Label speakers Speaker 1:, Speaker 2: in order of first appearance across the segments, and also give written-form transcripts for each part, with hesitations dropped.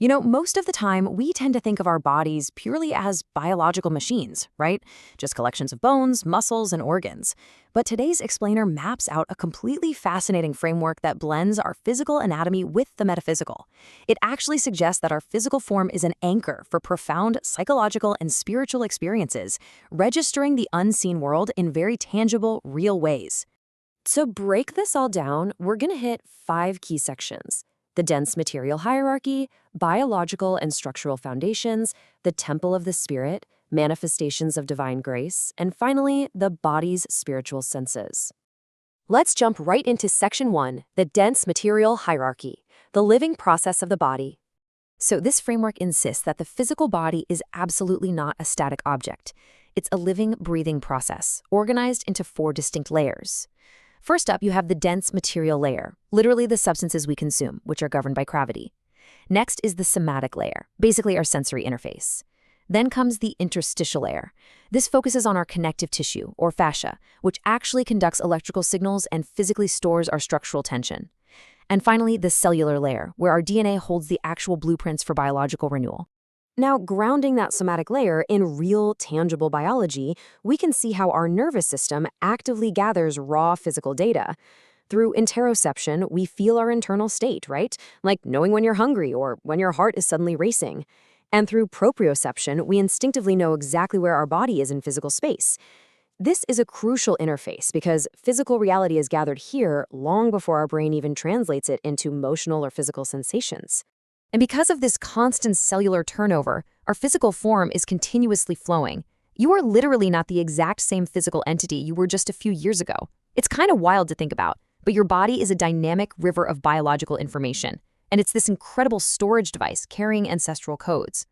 Speaker 1: Most of the time, we tend to think of our bodies purely as biological machines, right? Just collections of bones, muscles, and organs. But today's explainer maps out a completely fascinating framework that blends our physical anatomy with the metaphysical. It actually suggests that our physical form is an anchor for profound psychological and spiritual experiences, registering the unseen world in very tangible, real ways.
Speaker 2: To break this all down, we're going to hit 5 key sections: the dense material hierarchy, biological and structural foundations, the temple of the spirit, manifestations of divine grace, and finally, the body's spiritual senses. Let's jump right into section 1, the dense material hierarchy, the living process of the body. So this framework insists that the physical body is absolutely not a static object. It's a living, breathing process, organized into 4 distinct layers. First up, you have the dense material layer, literally the substances we consume, which are governed by gravity. Next is the somatic layer, basically our sensory interface. Then comes the interstitial layer. This focuses on our connective tissue, or fascia, which actually conducts electrical signals and physically stores our structural tension. And finally, the cellular layer, where our DNA holds the actual blueprints for biological renewal. Now, grounding that somatic layer in real, tangible biology, we can see how our nervous system actively gathers raw physical data. Through interoception, we feel our internal state, right? Like knowing when you're hungry or when your heart is suddenly racing. And through proprioception, we instinctively know exactly where our body is in physical space. This is a crucial interface because physical reality is gathered here long before our brain even translates it into emotional or physical sensations. And because of this constant cellular turnover, our physical form is continuously flowing. You are literally not the exact same physical entity you were just a few years ago. It's kind of wild to think about, but your body is a dynamic river of biological information, and it's this incredible storage device carrying ancestral codes.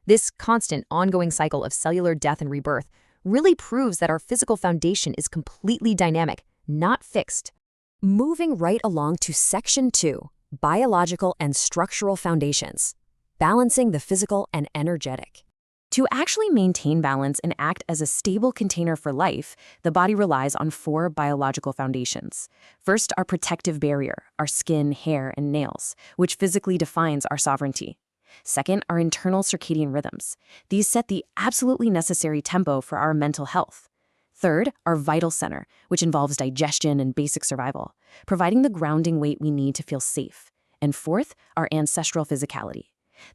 Speaker 2: This constant, ongoing cycle of cellular death and rebirth really proves that our physical foundation is completely dynamic, not fixed. Moving right along to section 2. Biological and structural foundations, balancing the physical and energetic. To actually maintain balance and act as a stable container for life, the body relies on 4 biological foundations. First, our protective barrier, our skin, hair, and nails, which physically defines our sovereignty. Second, our internal circadian rhythms. These set the absolutely necessary tempo for our mental health. Third, our vital center, which involves digestion and basic survival, providing the grounding weight we need to feel safe. And fourth, our ancestral physicality.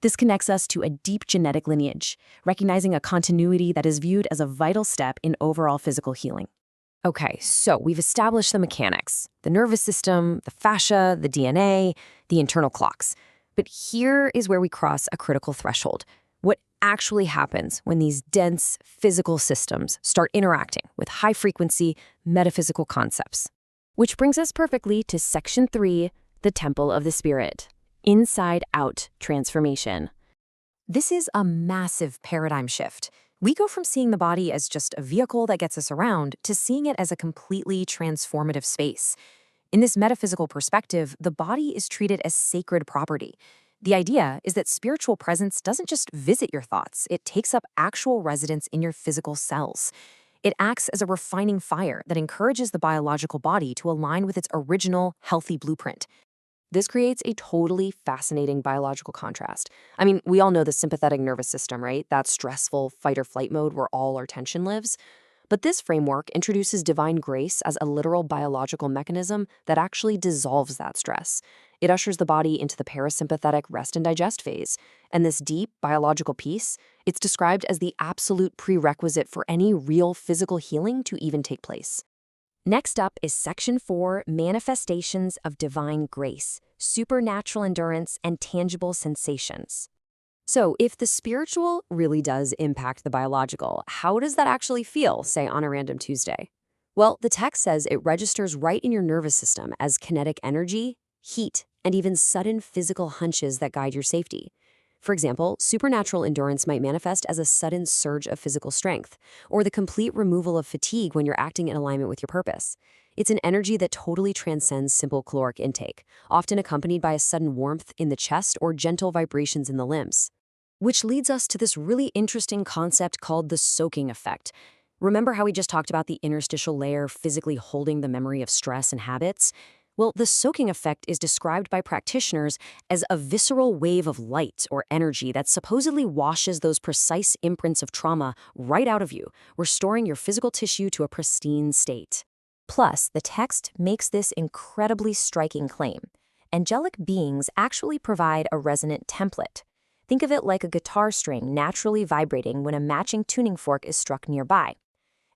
Speaker 2: This connects us to a deep genetic lineage, recognizing a continuity that is viewed as a vital step in overall physical healing. Okay, so we've established the mechanics, the nervous system, the fascia, the DNA, the internal clocks. But here is where we cross a critical threshold. What actually happens when these dense physical systems start interacting with high-frequency metaphysical concepts? Which brings us perfectly to section 3, the temple of the spirit. Inside-out transformation. This is a massive paradigm shift. We go from seeing the body as just a vehicle that gets us around to seeing it as a completely transformative space. In this metaphysical perspective, the body is treated as sacred property. The idea is that spiritual presence doesn't just visit your thoughts, it takes up actual residence in your physical cells. It acts as a refining fire that encourages the biological body to align with its original, healthy blueprint. This creates a totally fascinating biological contrast. I mean, we all know the sympathetic nervous system, right? That stressful fight-or-flight mode where all our tension lives. But this framework introduces divine grace as a literal biological mechanism that actually dissolves that stress. It ushers the body into the parasympathetic rest and digest phase. And this deep biological peace, it's described as the absolute prerequisite for any real physical healing to even take place. Next up is section 4, manifestations of divine grace, supernatural endurance, and tangible sensations. So if the spiritual really does impact the biological, how does that actually feel, say, on a random Tuesday? Well, the text says it registers right in your nervous system as kinetic energy, heat, and even sudden physical hunches that guide your safety. For example, supernatural endurance might manifest as a sudden surge of physical strength, or the complete removal of fatigue when you're acting in alignment with your purpose. It's an energy that totally transcends simple caloric intake, often accompanied by a sudden warmth in the chest or gentle vibrations in the limbs. Which leads us to this really interesting concept called the soaking effect. Remember how we just talked about the interstitial layer physically holding the memory of stress and habits? Well, the soaking effect is described by practitioners as a visceral wave of light or energy that supposedly washes those precise imprints of trauma right out of you, restoring your physical tissue to a pristine state.
Speaker 1: Plus, the text makes this incredibly striking claim. Angelic beings actually provide a resonant template. Think of it like a guitar string naturally vibrating when a matching tuning fork is struck nearby.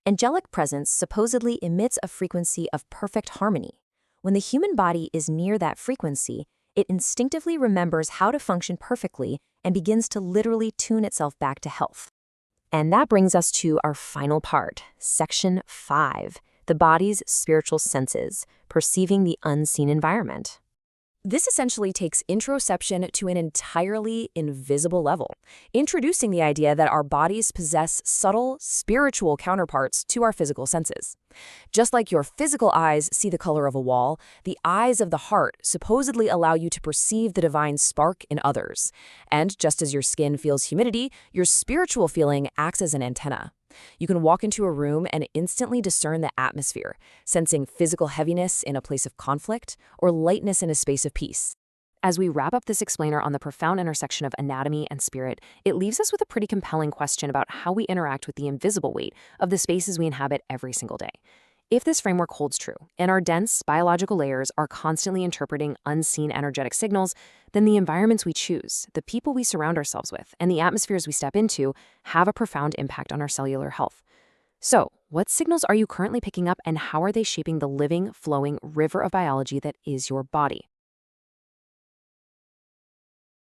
Speaker 1: Angelic presence supposedly emits a frequency of perfect harmony. When the human body is near that frequency, it instinctively remembers how to function perfectly and begins to literally tune itself back to health. And that brings us to our final part, Section 5, the body's spiritual senses, perceiving the unseen environment. This essentially takes interoception to an entirely invisible level, introducing the idea that our bodies possess subtle, spiritual counterparts to our physical senses. Just like your physical eyes see the color of a wall, the eyes of the heart supposedly allow you to perceive the divine spark in others. And just as your skin feels humidity, your spiritual feeling acts as an antenna. You can walk into a room and instantly discern the atmosphere, sensing physical heaviness in a place of conflict or lightness in a space of peace. As we wrap up this explainer on the profound intersection of anatomy and spirit, it leaves us with a pretty compelling question about how we interact with the invisible weight of the spaces we inhabit every single day. If this framework holds true, and our dense biological layers are constantly interpreting unseen energetic signals, then the environments we choose, the people we surround ourselves with, and the atmospheres we step into have a profound impact on our cellular health. So, what signals are you currently picking up, and how are they shaping the living, flowing river of biology that is your body?